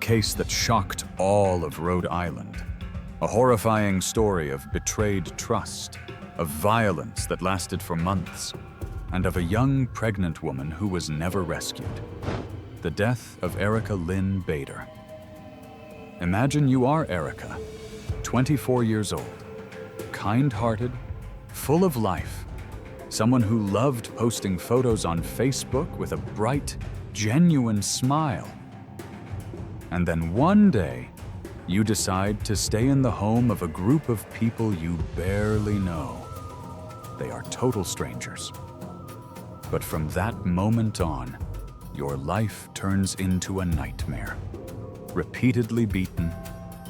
case that shocked all of Rhode Island. A horrifying story of betrayed trust, of violence that lasted for months, and of a young pregnant woman who was never rescued. The death of Erica Lynn Bader. Imagine you are Erica, 24 years old, kind-hearted, full of life, someone who loved posting photos on Facebook with a bright, genuine smile. And then one day, you decide to stay in the home of a group of people you barely know. They are total strangers. But from that moment on, your life turns into a nightmare. Repeatedly beaten,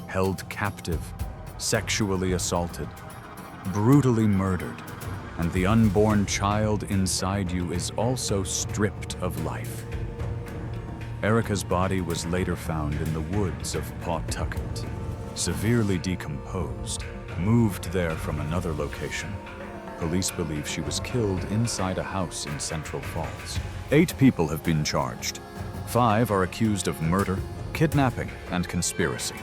held captive, sexually assaulted, brutally murdered, and the unborn child inside you is also stripped of life. Erica's body was later found in the woods of Pawtucket, severely decomposed, moved there from another location. Police believe she was killed inside a house in Central Falls. 8 people have been charged. 5 are accused of murder, kidnapping, and conspiracy.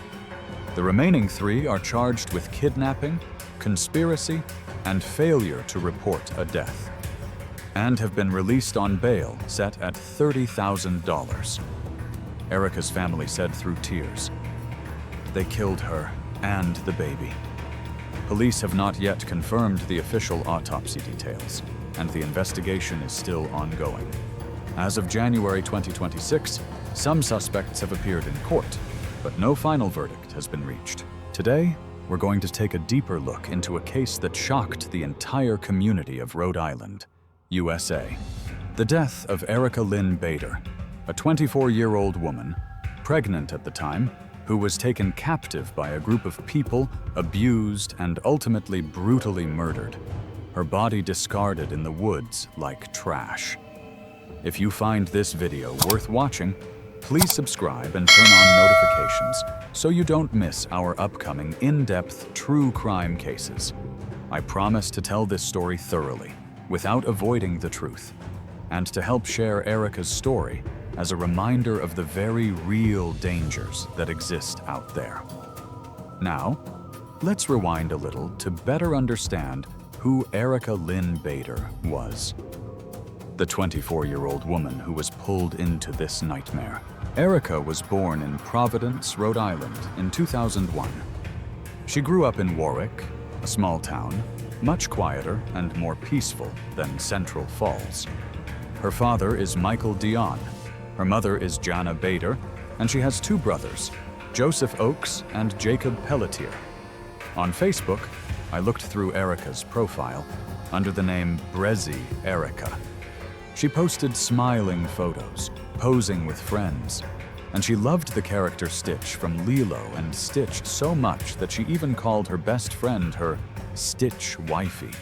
The remaining 3 are charged with kidnapping, conspiracy, and failure to report a death, and have been released on bail set at $30,000. Erica's family said through tears, "They killed her and the baby." Police have not yet confirmed the official autopsy details, and the investigation is still ongoing. As of January 2026, some suspects have appeared in court, but no final verdict has been reached. Today, we're going to take a deeper look into a case that shocked the entire community of Rhode Island, USA. The death of Erica Lynn Bader, a 24-year-old woman, pregnant at the time, who was taken captive by a group of people, abused, and ultimately brutally murdered. Her body discarded in the woods like trash. If you find this video worth watching, please subscribe and turn on notifications so you don't miss our upcoming in-depth true crime cases. I promise to tell this story thoroughly, without avoiding the truth, and to help share Erica's story as a reminder of the very real dangers that exist out there. Now, let's rewind a little to better understand who Erica Lynn Bader was. The 24-year-old woman who was pulled into this nightmare. Erica was born in Providence, Rhode Island in 2001. She grew up in Warwick, a small town, much quieter and more peaceful than Central Falls. Her father is Michael Dion. Her mother is Jana Bader, and she has 2 brothers, Joseph Oakes and Jacob Pelletier. On Facebook, I looked through Erica's profile under the name Brezzy Erica. She posted smiling photos, posing with friends, and she loved the character Stitch from Lilo and Stitch so much that she even called her best friend her Stitch Wifey.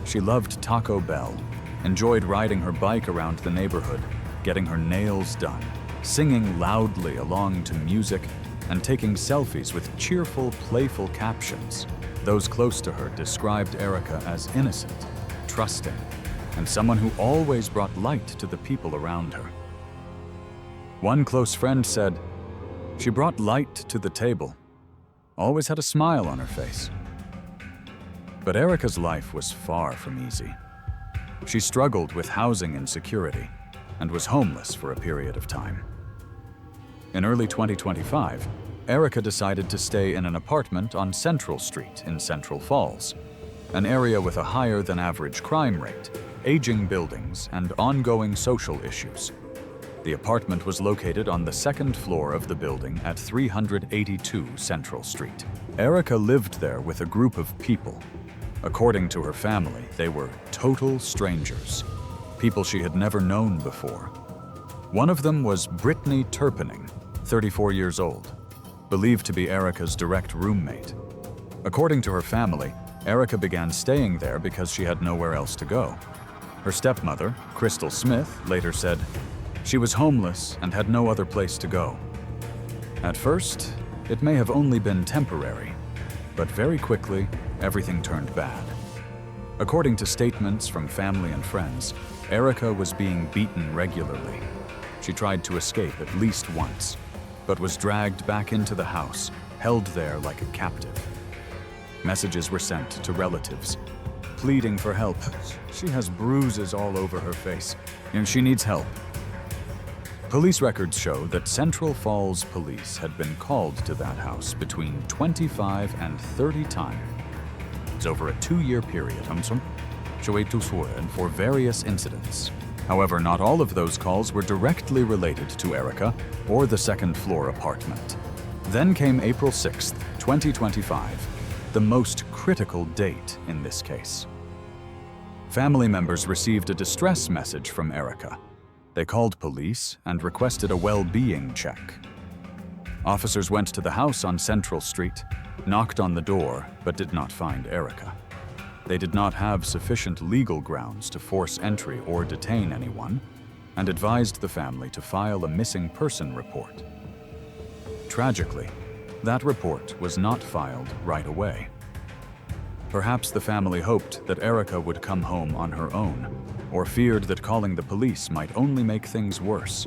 She loved Taco Bell, enjoyed riding her bike around the neighborhood, getting her nails done, singing loudly along to music, and taking selfies with cheerful, playful captions. Those close to her described Erica as innocent, trusting, and someone who always brought light to the people around her. One close friend said, "She brought light to the table, always had a smile on her face." But Erica's life was far from easy. She struggled with housing insecurity and was homeless for a period of time. In early 2025, Erica decided to stay in an apartment on Central Street in Central Falls, an area with a higher than average crime rate, aging buildings, and ongoing social issues. The apartment was located on the 2nd floor of the building at 382 Central Street. Erica lived there with a group of people. According to her family, they were total strangers, people she had never known before. One of them was Brittany Turpinning, 34 years old, believed to be Erica's direct roommate. According to her family, Erica began staying there because she had nowhere else to go. Her stepmother, Crystal Smith, later said, "She was homeless and had no other place to go." At first, it may have only been temporary, but very quickly, everything turned bad. According to statements from family and friends, Erica was being beaten regularly. She tried to escape at least once. but was dragged back into the house, held there like a captive. Messages were sent to relatives, pleading for help. She has bruises all over her face, and she needs help. Police records show that Central Falls police had been called to that house between 25 and 30 times over a 2-year period for various incidents. However, not all of those calls were directly related to Erica or the second-floor apartment. Then came April 6th, 2025, the most critical date in this case. Family members received a distress message from Erica. They called police and requested a well-being check. Officers went to the house on Central Street, knocked on the door, but did not find Erica. They did not have sufficient legal grounds to force entry or detain anyone, and advised the family to file a missing person report. Tragically, that report was not filed right away. Perhaps the family hoped that Erica would come home on her own, or feared that calling the police might only make things worse.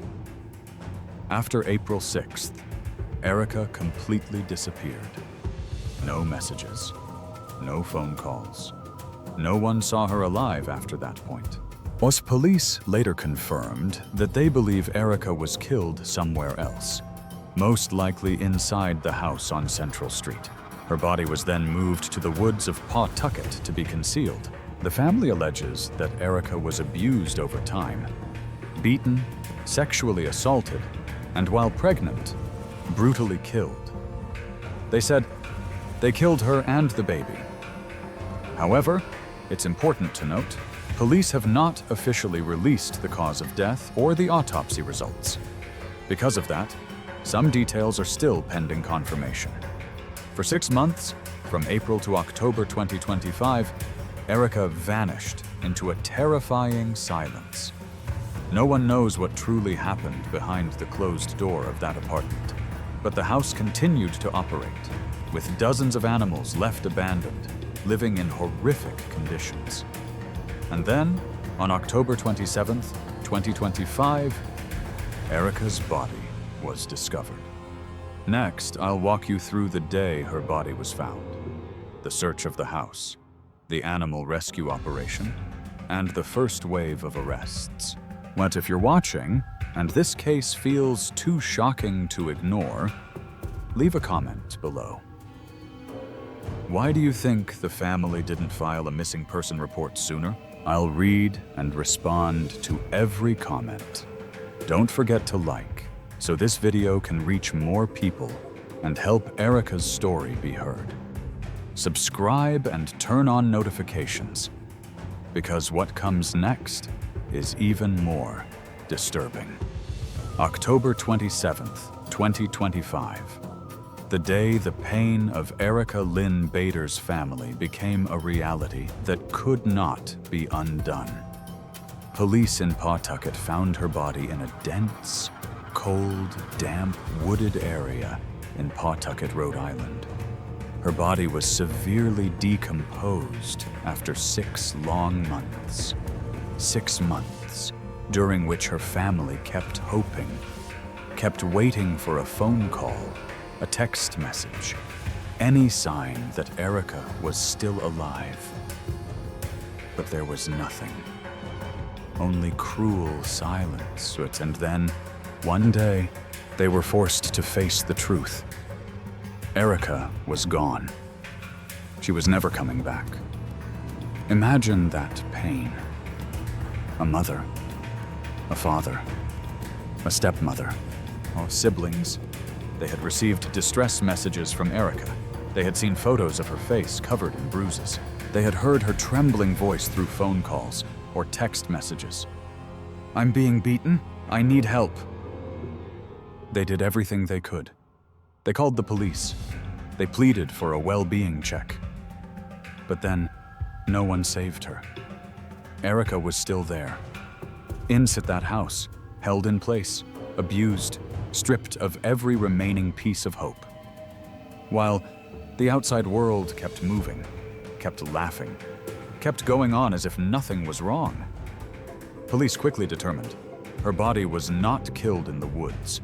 After April 6th, Erica completely disappeared. No messages, no phone calls. No one saw her alive after that point. Police later confirmed that they believe Erica was killed somewhere else, most likely inside the house on Central Street. Her body was then moved to the woods of Pawtucket to be concealed. The family alleges that Erica was abused over time, beaten, sexually assaulted, and while pregnant, brutally killed. They said they killed her and the baby. However, it's important to note, police have not officially released the cause of death or the autopsy results. Because of that, some details are still pending confirmation. For 6 months, from April to October 2025, Erica vanished into a terrifying silence. No one knows what truly happened behind the closed door of that apartment, but the house continued to operate, with dozens of animals left abandoned, living in horrific conditions. And then, on October 27th, 2025, Erica's body was discovered. Next, I'll walk you through the day her body was found, the search of the house, the animal rescue operation, and the first wave of arrests. But if you're watching, and this case feels too shocking to ignore, leave a comment below. Why do you think the family didn't file a missing person report sooner? I'll read and respond to every comment. Don't forget to like, so this video can reach more people and help Erica's story be heard. Subscribe and turn on notifications, because what comes next is even more disturbing. October 27th, 2025. The day the pain of Erica Lynn Bader's family became a reality that could not be undone. Police in Pawtucket found her body in a dense, cold, damp, wooded area in Pawtucket, Rhode Island. Her body was severely decomposed after 6 long months. 6 months, during which her family kept hoping, kept waiting for a phone call, a text message, any sign that Erica was still alive. But there was nothing. Only cruel silence. And then, one day, they were forced to face the truth. Erica was gone. She was never coming back. Imagine that pain. A mother, a father, a stepmother, or siblings. They had received distress messages from Erica. They had seen photos of her face covered in bruises. They had heard her trembling voice through phone calls or text messages. "I'm being beaten. I need help." They did everything they could. They called the police. They pleaded for a well-being check. But then, no one saved her. Erica was still there. Inside that house, held in place, abused, stripped of every remaining piece of hope. While the outside world kept moving, kept laughing, kept going on as if nothing was wrong. Police quickly determined her body was not killed in the woods.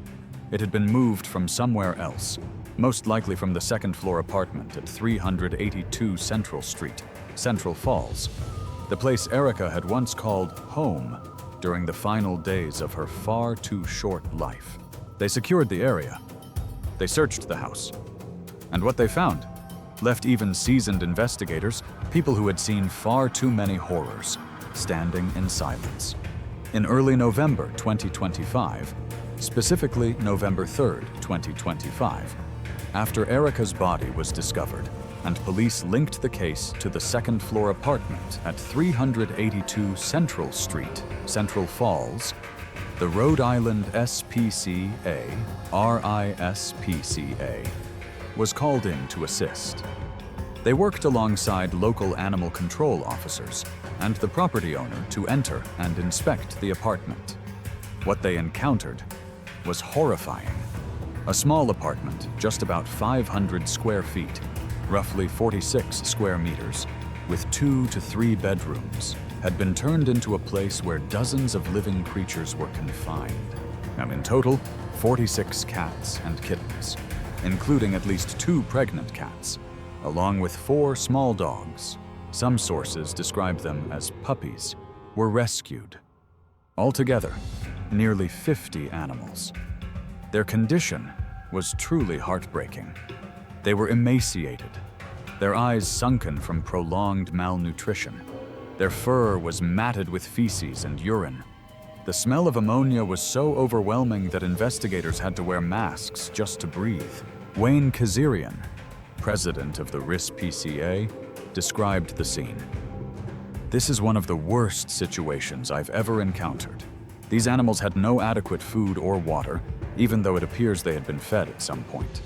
It had been moved from somewhere else, most likely from the second-floor apartment at 382 Central Street, Central Falls, the place Erica had once called home during the final days of her far too short life. They secured the area. They searched the house. And what they found left even seasoned investigators, people who had seen far too many horrors, standing in silence. In early November 2025, specifically November 3rd, 2025, after Erica's body was discovered and police linked the case to the second-floor apartment at 382 Central Street, Central Falls, the Rhode Island SPCA, RISPCA, was called in to assist. They worked alongside local animal control officers and the property owner to enter and inspect the apartment. What they encountered was horrifying. A small apartment, just about 500 square feet, roughly 46 square meters, with 2 to 3 bedrooms, had been turned into a place where dozens of living creatures were confined. And in total, 46 cats and kittens, including at least 2 pregnant cats, along with 4 small dogs. Some sources describe them as puppies, were rescued. Altogether, nearly 50 animals. Their condition was truly heartbreaking. They were emaciated, their eyes sunken from prolonged malnutrition. Their fur was matted with feces and urine. The smell of ammonia was so overwhelming that investigators had to wear masks just to breathe. Wayne Kazarian, president of the RISPCA, described the scene. "This is one of the worst situations I've ever encountered. These animals had no adequate food or water, even though it appears they had been fed at some point.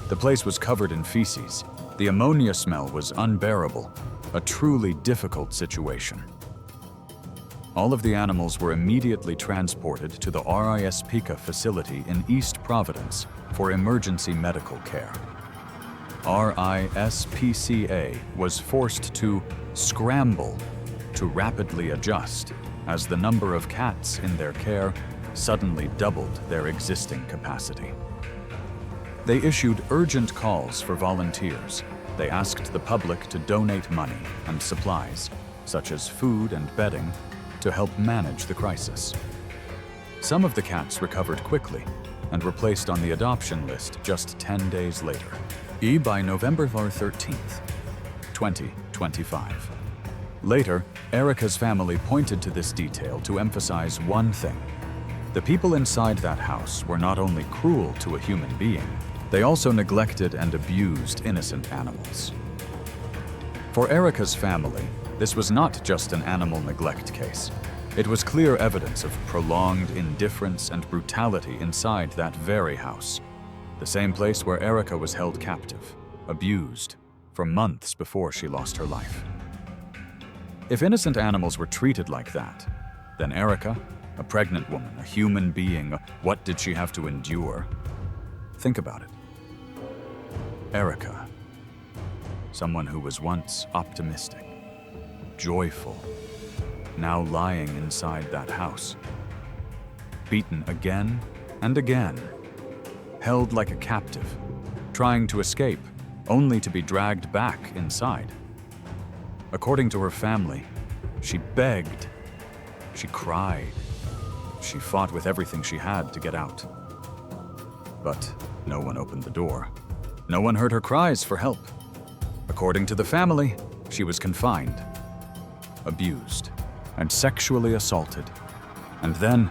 The place was covered in feces. The ammonia smell was unbearable, a truly difficult situation." All of the animals were immediately transported to the RISPCA facility in East Providence for emergency medical care. RISPCA was forced to scramble to rapidly adjust as the number of cats in their care suddenly doubled their existing capacity. They issued urgent calls for volunteers. They asked the public to donate money and supplies, such as food and bedding, to help manage the crisis. Some of the cats recovered quickly and were placed on the adoption list just 10 days later, by November 13th, 2025. Later, Erica's family pointed to this detail to emphasize one thing. The people inside that house were not only cruel to a human being, they also neglected and abused innocent animals. For Erica's family, this was not just an animal neglect case. It was clear evidence of prolonged indifference and brutality inside that very house, the same place where Erica was held captive, abused, for months before she lost her life. If innocent animals were treated like that, then Erica, a pregnant woman, a human being, what did she have to endure? Think about it. Erica, someone who was once optimistic, joyful, now lying inside that house, beaten again and again, held like a captive, trying to escape, only to be dragged back inside. According to her family, she begged, she cried, she fought with everything she had to get out. But no one opened the door. No one heard her cries for help. According to the family, she was confined, abused, and sexually assaulted. And then,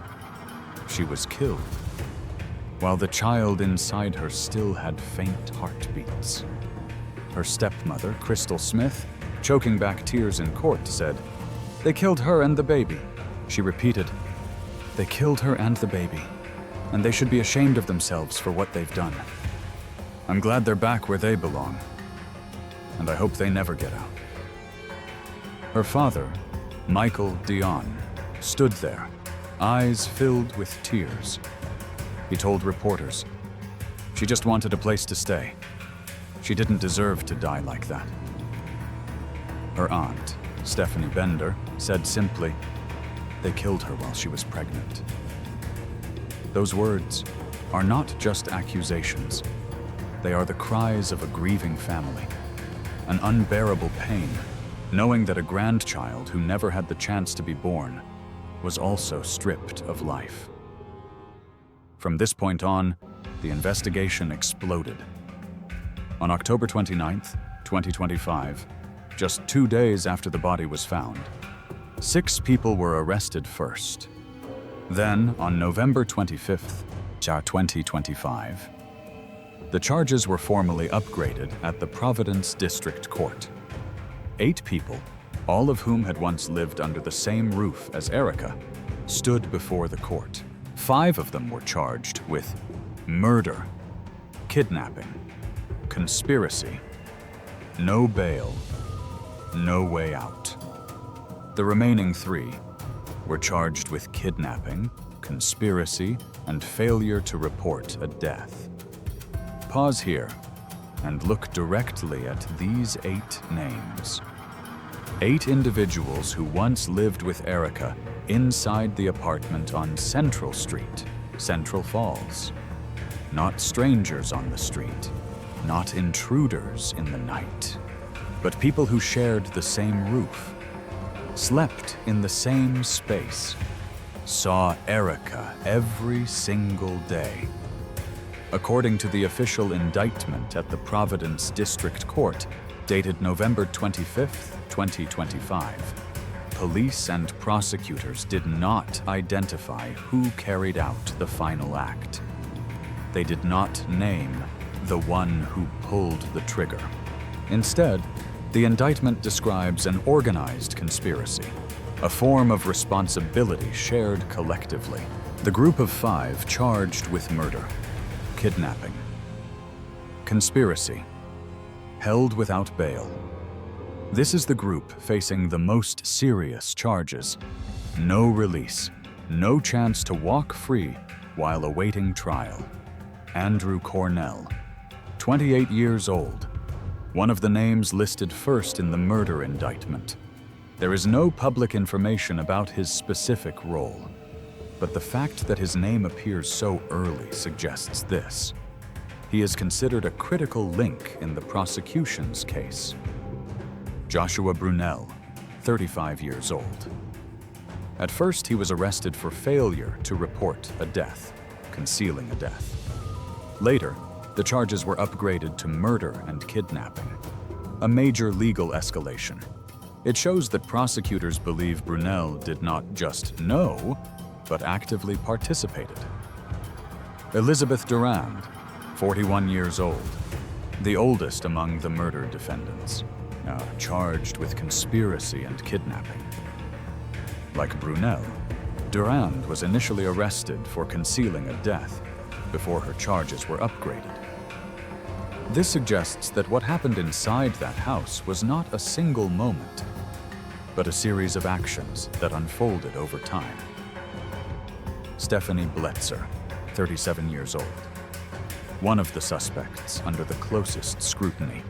she was killed, while the child inside her still had faint heartbeats. Her stepmother, Crystal Smith, choking back tears in court, said, "They killed her and the baby." She repeated, "They killed her and the baby, and they should be ashamed of themselves for what they've done. I'm glad they're back where they belong, and I hope they never get out." Her father, Michael Dion, stood there, eyes filled with tears. He told reporters, "She just wanted a place to stay. She didn't deserve to die like that." Her aunt, Stephanie Bender, said simply, "They killed her while she was pregnant." Those words are not just accusations. They are the cries of a grieving family, an unbearable pain, knowing that a grandchild who never had the chance to be born was also stripped of life. From this point on, the investigation exploded. On October 29, 2025, just 2 days after the body was found, 6 people were arrested first. Then, on November 25, 2025, the charges were formally upgraded at the Providence District Court. 8 people, all of whom had once lived under the same roof as Erica, stood before the court. 5 of them were charged with murder, kidnapping, conspiracy, no bail, no way out. The remaining 3 were charged with kidnapping, conspiracy, and failure to report a death. Pause here and look directly at these 8 names. 8 individuals who once lived with Erica inside the apartment on Central Street, Central Falls. Not strangers on the street, not intruders in the night, but people who shared the same roof, slept in the same space, saw Erica every single day. According to the official indictment at the Providence District Court, dated November 25, 2025, police and prosecutors did not identify who carried out the final act. They did not name the one who pulled the trigger. Instead, the indictment describes an organized conspiracy, a form of responsibility shared collectively. The group of 5 charged with murder, kidnapping, conspiracy, held without bail. This is the group facing the most serious charges. No release, no chance to walk free while awaiting trial. Andrew Cornell, 28 years old, one of the names listed first in the murder indictment. There is no public information about his specific role, but the fact that his name appears so early suggests this. He is considered a critical link in the prosecution's case. Joshua Brunel, 35 years old. At first, he was arrested for failure to report a death, concealing a death. Later, the charges were upgraded to murder and kidnapping, a major legal escalation. It shows that prosecutors believe Brunel did not just know, but actively participated. Elizabeth Durand, 41 years old, the oldest among the murder defendants, charged with conspiracy and kidnapping. Like Brunel, Durand was initially arrested for concealing a death before her charges were upgraded. This suggests that what happened inside that house was not a single moment, but a series of actions that unfolded over time. Stephanie Bletzer, 37 years old, one of the suspects under the closest scrutiny.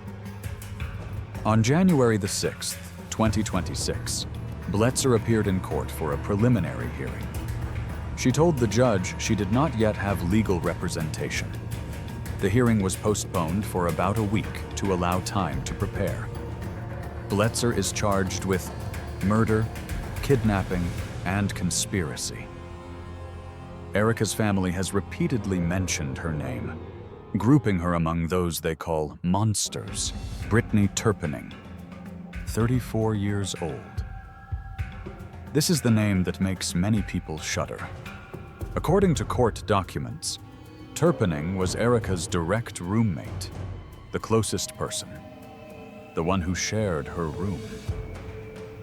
On January the 6th, 2026, Bletzer appeared in court for a preliminary hearing. She told the judge she did not yet have legal representation. The hearing was postponed for about a week to allow time to prepare. Bletzer is charged with murder, kidnapping, and conspiracy. Erica's family has repeatedly mentioned her name, grouping her among those they call monsters. Brittany Turpening, 34 years old. This is the name that makes many people shudder. According to court documents, Turpening was Erica's direct roommate, the closest person, the one who shared her room,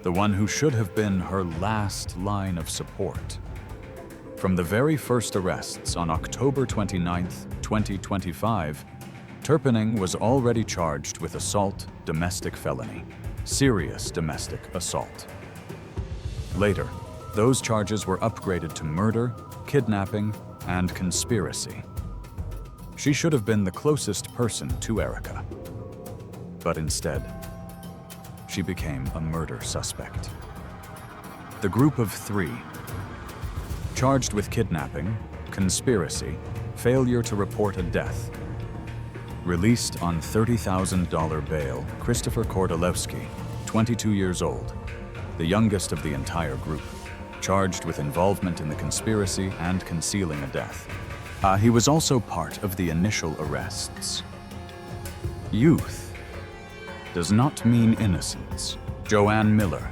the one who should have been her last line of support. From the very first arrests on October 29, 2025, Turpening was already charged with assault, domestic felony, serious domestic assault. Later, those charges were upgraded to murder, kidnapping, and conspiracy. She should have been the closest person to Erica, but instead, she became a murder suspect. The group of 3, charged with kidnapping, conspiracy, failure to report a death. Released on $30,000 bail, Christopher Kordylewski, 22 years old, the youngest of the entire group, charged with involvement in the conspiracy and concealing a death. He was also part of the initial arrests. Youth does not mean innocence. Joanne Miller,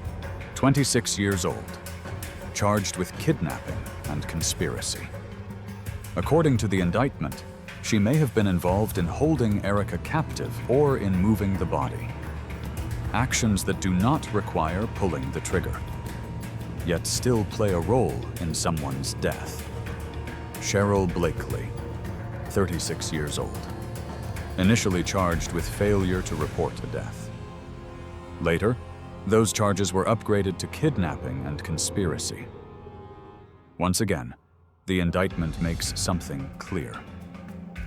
26 years old, charged with kidnapping and conspiracy. According to the indictment, she may have been involved in holding Erica captive or in moving the body. Actions that do not require pulling the trigger, yet still play a role in someone's death. Cheryl Blakely, 36 years old, initially charged with failure to report a death. Later, those charges were upgraded to kidnapping and conspiracy. Once again, the indictment makes something clear.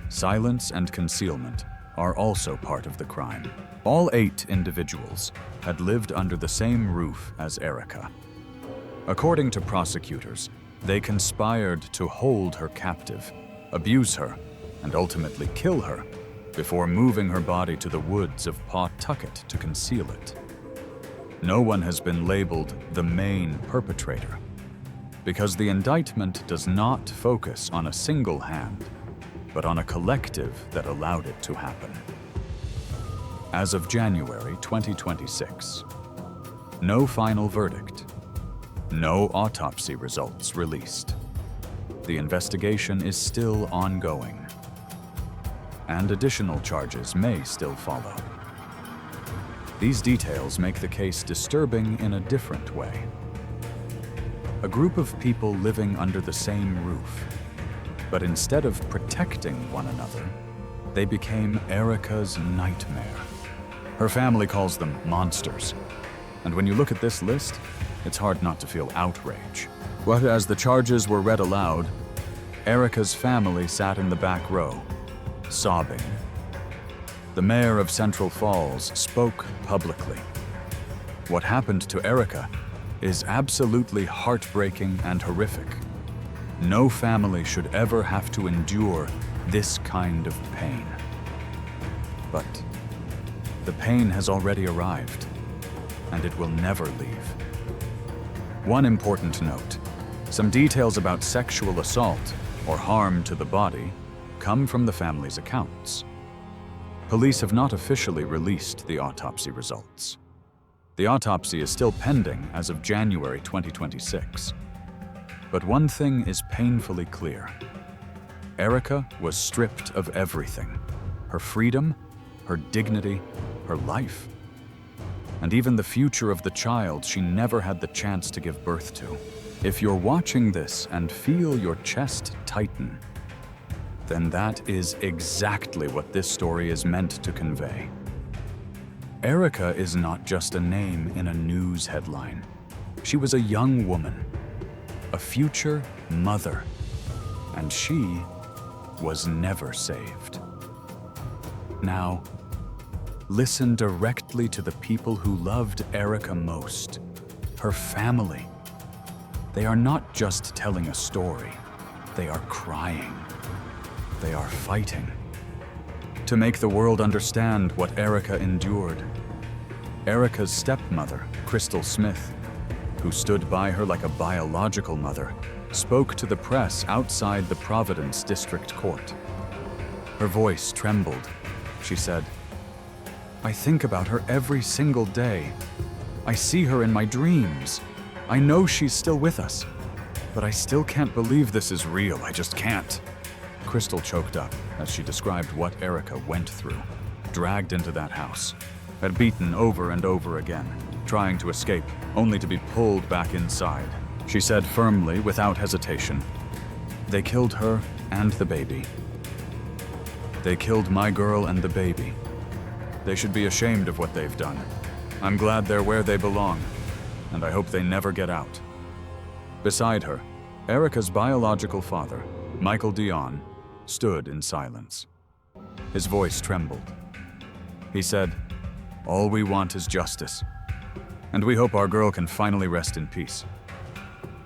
Silence and concealment are also part of the crime. All 8 individuals had lived under the same roof as Erica. According to prosecutors, they conspired to hold her captive, abuse her, and ultimately kill her before moving her body to the woods of Pawtucket to conceal it. No one has been labeled the main perpetrator because the indictment does not focus on a single hand, but on a collective that allowed it to happen. As of January 2026, no final verdict, no autopsy results released. The investigation is still ongoing, and additional charges may still follow. These details make the case disturbing in a different way. A group of people living under the same roof, but instead of protecting one another, they became Erica's nightmare. Her family calls them monsters, and when you look at this list, it's hard not to feel outrage. But as the charges were read aloud, Erica's family sat in the back row, sobbing. The mayor of Central Falls spoke publicly. What happened to Erica is absolutely heartbreaking and horrific. No family should ever have to endure this kind of pain. But the pain has already arrived, and it will never leave. One important note: some details about sexual assault or harm to the body come from the family's accounts. Police have not officially released the autopsy results. The autopsy is still pending as of January 2026. But one thing is painfully clear. Erica was stripped of everything: her freedom, her dignity, her life, and even the future of the child she never had the chance to give birth to. If you're watching this and feel your chest tighten, then that is exactly what this story is meant to convey. Erica is not just a name in a news headline. She was a young woman, a future mother, and she was never saved. Now, listen directly to the people who loved Erica most, her family. They are not just telling a story, they are crying. They are fighting to make the world understand what Erica endured. Erica's stepmother, Crystal Smith, who stood by her like a biological mother, spoke to the press outside the Providence District Court. Her voice trembled. She said, "I think about her every single day. I see her in my dreams. I know she's still with us, but I still can't believe this is real. I just can't." Crystal choked up as she described what Erica went through, dragged into that house, had beaten over and over again, trying to escape, only to be pulled back inside. She said firmly, without hesitation, "They killed her and the baby. They killed my girl and the baby. They should be ashamed of what they've done. I'm glad they're where they belong, and I hope they never get out." Beside her, Erica's biological father, Michael Dion, stood in silence. His voice trembled. He said, "All we want is justice, and we hope our girl can finally rest in peace.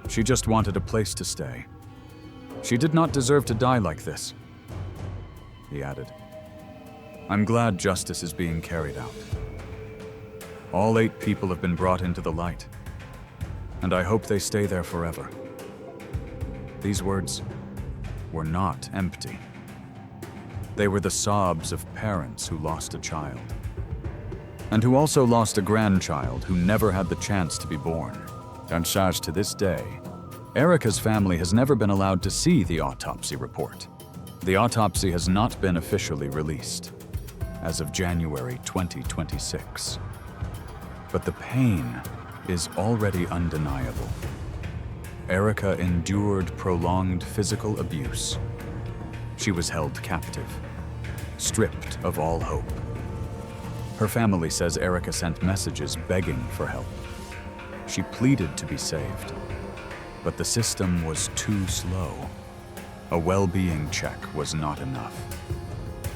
She just wanted a place to stay. She did not deserve to die like this, he added. I'm glad justice is being carried out. All 8 people have been brought into the light, and I hope they stay there forever. These words were not empty. They were the sobs of parents who lost a child, and who also lost a grandchild who never had the chance to be born. And to this day, Erica's family has never been allowed to see the autopsy report. The autopsy has not been officially released as of January 2026. But the pain is already undeniable. Erica endured prolonged physical abuse. She was held captive, stripped of all hope. Her family says Erica sent messages begging for help. She pleaded to be saved, but the system was too slow. A well-being check was not enough.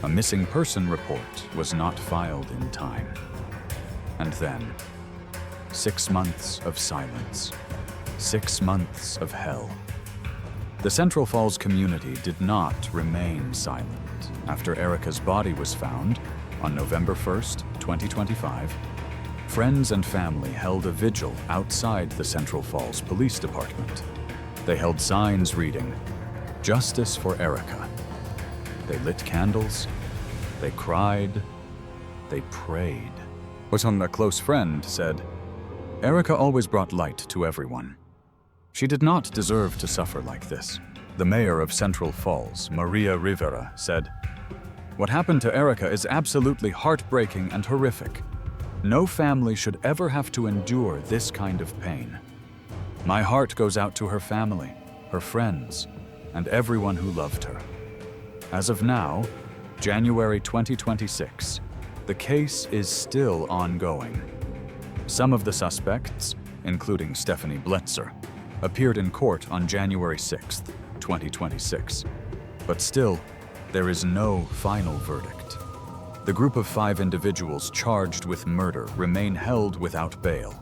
A missing person report was not filed in time. And then, 6 months of silence. 6 months of hell. The Central Falls community did not remain silent. After Erica's body was found on November 1st, 2025, friends and family held a vigil outside the Central Falls Police Department. They held signs reading, "Justice for Erica." They lit candles, they cried, they prayed. A close friend said, "Erica always brought light to everyone. She did not deserve to suffer like this." The mayor of Central Falls, Maria Rivera, said, "What happened to Erica is absolutely heartbreaking and horrific. No family should ever have to endure this kind of pain. My heart goes out to her family, her friends, and everyone who loved her." As of now, January 2026, the case is still ongoing. Some of the suspects, including Stephanie Bletzer, appeared in court on January 6th, 2026. But still, there is no final verdict. The group of 5 individuals charged with murder remain held without bail.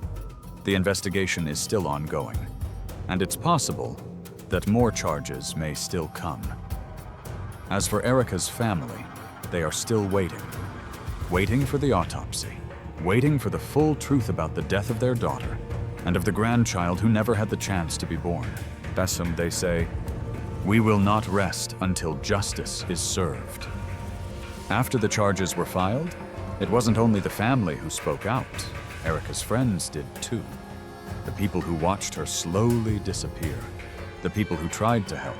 The investigation is still ongoing, and it's possible that more charges may still come. As for Erica's family, they are still waiting for the autopsy, waiting for the full truth about the death of their daughter and of the grandchild who never had the chance to be born. That's whom they say, "We will not rest until justice is served." After the charges were filed, it wasn't only the family who spoke out. Erica's friends did too. The people who watched her slowly disappear. The people who tried to help,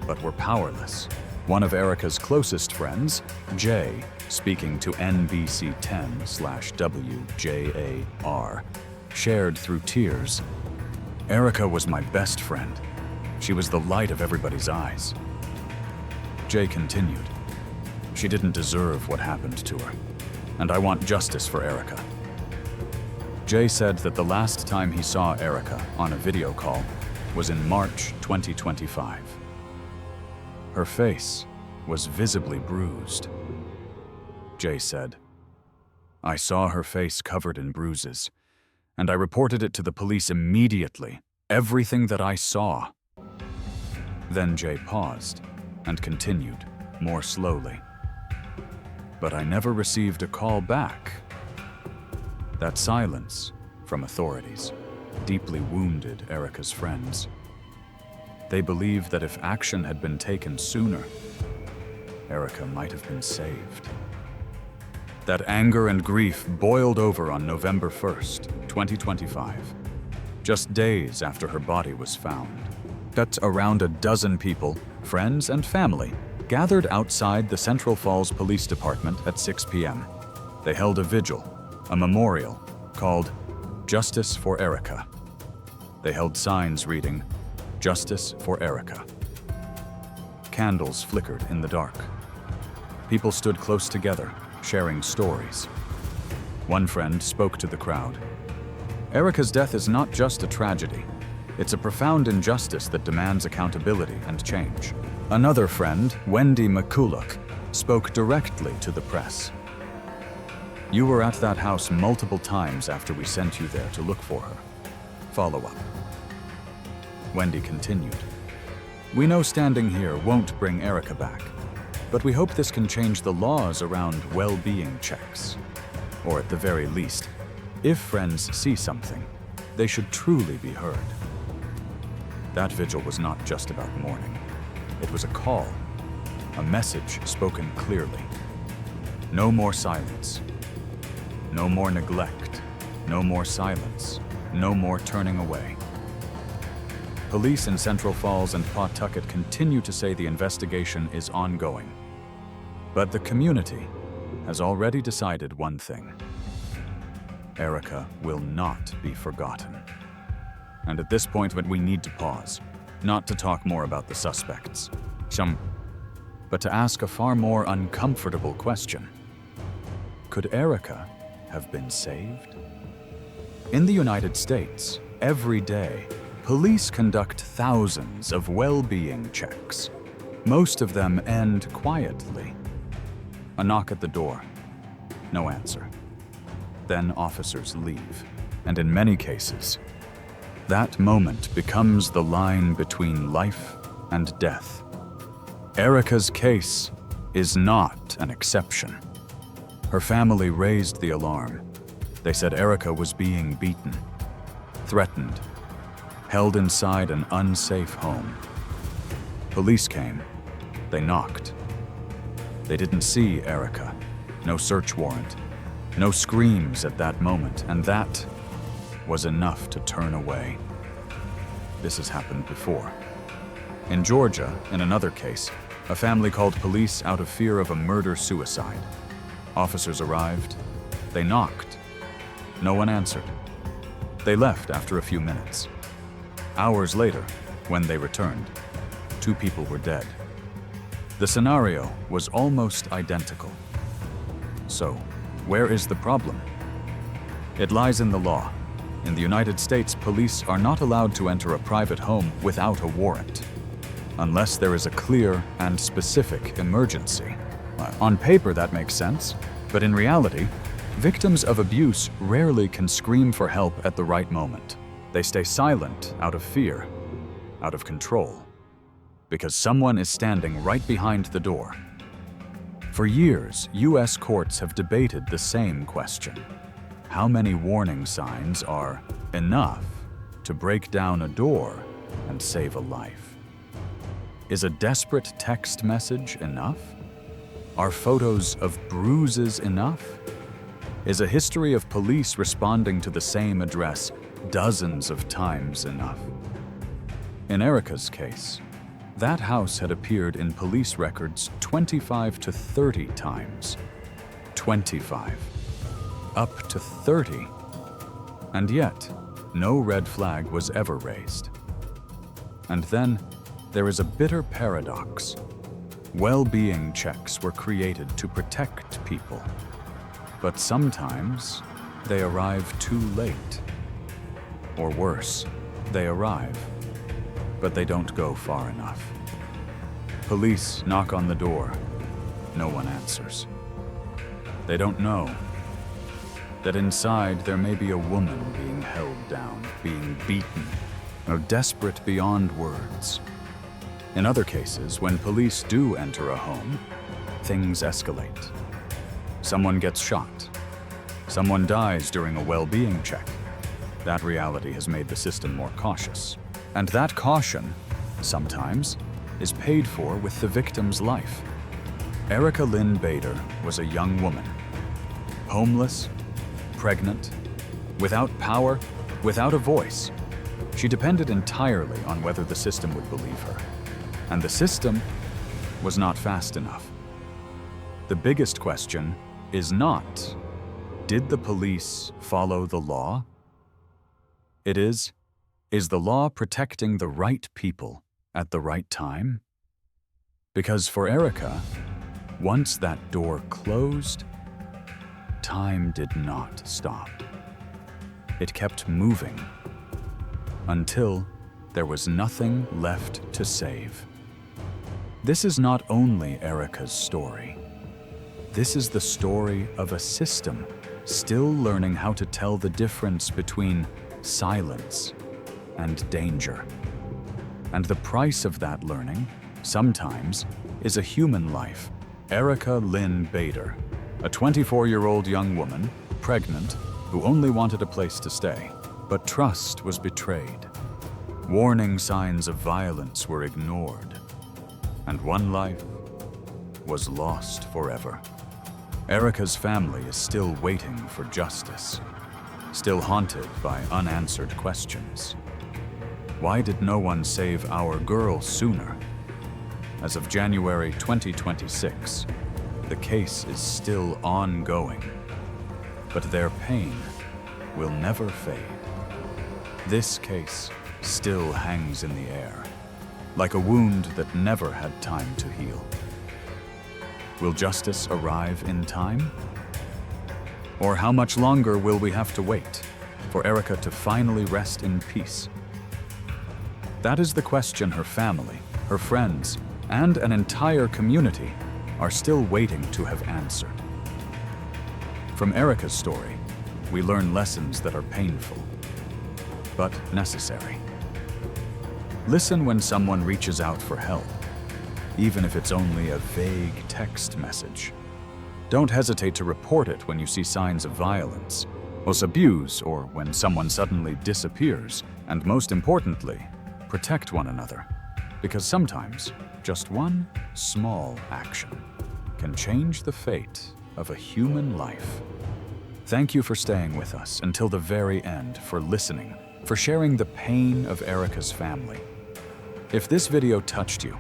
but were powerless. One of Erica's closest friends, Jay, speaking to NBC10/WJAR, shared through tears, "Erica was my best friend. She was the light of everybody's eyes." Jay continued, "She didn't deserve what happened to her, and I want justice for Erica." Jay said that the last time he saw Erica on a video call was in March 2025. Her face was visibly bruised. Jay said, "I saw her face covered in bruises, and I reported it to the police immediately. Everything that I saw." Then Jay paused and continued, more slowly, "But I never received a call back." That silence from authorities deeply wounded Erica's friends. They believed that if action had been taken sooner, Erica might have been saved. That anger and grief boiled over on November 1st, 2025, just days after her body was found. That's around a dozen people, friends and family, gathered outside the Central Falls Police Department at 6 p.m. They held a vigil, a memorial, called Justice for Erica. They held signs reading, "Justice for Erica." Candles flickered in the dark. People stood close together, sharing stories. One friend spoke to the crowd. "Erica's death is not just a tragedy. It's a profound injustice that demands accountability and change." Another friend, Wendy McCulloch, spoke directly to the press. "You were at that house multiple times after we sent you there to look for her." Follow-up. Wendy continued, "We know standing here won't bring Erica back, but we hope this can change the laws around well-being checks. Or at the very least, if friends see something, they should truly be heard. That vigil was not just about mourning. It was a call, a message spoken clearly. No more silence. No more neglect. No more silence. No more turning away. Police in Central Falls and Pawtucket continue to say the investigation is ongoing. But the community has already decided one thing. Erica will not be forgotten. And at this point, we need to pause, not to talk more about the suspects, but to ask a far more uncomfortable question. Could Erica have been saved? In the United States, every day, police conduct thousands of well-being checks. Most of them end quietly. A knock at the door. No answer. Then officers leave, and in many cases, that moment becomes the line between life and death. Erica's case is not an exception. Her family raised the alarm. They said Erica was being beaten, threatened, held inside an unsafe home. Police came. They knocked. They didn't see Erica. No search warrant. No screams at that moment, and that was enough to turn away. This has happened before. In Georgia, in another case, a family called police out of fear of a murder-suicide. Officers arrived. They knocked. No one answered. They left after a few minutes. Hours later, when they returned, 2 people were dead. The scenario was almost identical. So, where is the problem? It lies in the law. In the United States, police are not allowed to enter a private home without a warrant, unless there is a clear and specific emergency. On paper, that makes sense, but in reality, victims of abuse rarely can scream for help at the right moment. They stay silent out of fear, out of control, because someone is standing right behind the door. For years, U.S. courts have debated the same question. How many warning signs are enough to break down a door and save a life? Is a desperate text message enough? Are photos of bruises enough? Is a history of police responding to the same address dozens of times enough? In Erica's case, that house had appeared in police records 25 to 30 times. 25. Up to 30. And yet, no red flag was ever raised. And then, there is a bitter paradox. Well-being checks were created to protect people. But sometimes, they arrive too late. Or worse, they arrive, but they don't go far enough. Police knock on the door. No one answers. They don't know that inside there may be a woman being held down, being beaten, or desperate beyond words. In other cases, when police do enter a home, things escalate. Someone gets shot. Someone dies during a well-being check. That reality has made the system more cautious. And that caution, sometimes, is paid for with the victim's life. Erica Lynn Bader was a young woman, homeless, pregnant, without power, without a voice. She depended entirely on whether the system would believe her. And the system was not fast enough. The biggest question is not, did the police follow the law? It is the law protecting the right people at the right time? Because for Erica, once that door closed, time did not stop. It kept moving until there was nothing left to save. This is not only Erica's story. This is the story of a system still learning how to tell the difference between silence and danger. And the price of that learning, sometimes, is a human life Erica Lynn Bader, a 24-year-old young woman, pregnant, who only wanted a place to stay. But trust was betrayed. Warning signs of violence were ignored, and one life was lost forever. Erica's family is still waiting for justice, still haunted by unanswered questions. Why did no one save our girl sooner? As of January 2026, the case is still ongoing, but their pain will never fade. This case still hangs in the air, like a wound that never had time to heal. Will justice arrive in time? Or how much longer will we have to wait for Erica to finally rest in peace? That is the question her family, her friends, and an entire community are still waiting to have answered. From Erica's story, we learn lessons that are painful, but necessary. Listen when someone reaches out for help, even if it's only a vague text message. Don't hesitate to report it when you see signs of violence, abuse, or when someone suddenly disappears. And most importantly, protect one another, because sometimes just one small action can change the fate of a human life. Thank you for staying with us until the very end, for listening, for sharing the pain of Erica's family. If this video touched you,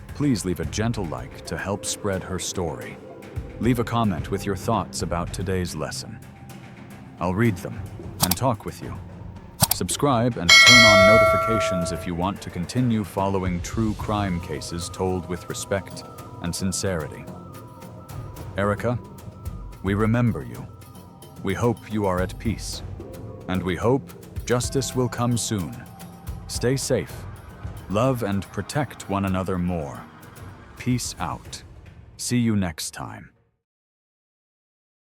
please leave a gentle like to help spread her story. Leave a comment with your thoughts about today's lesson. I'll read them and talk with you. Subscribe and turn on notifications if you want to continue following true crime cases told with respect and sincerity. Erica, we remember you. We hope you are at peace, and we hope justice will come soon. Stay safe, love and protect one another more. Peace out. See you next time.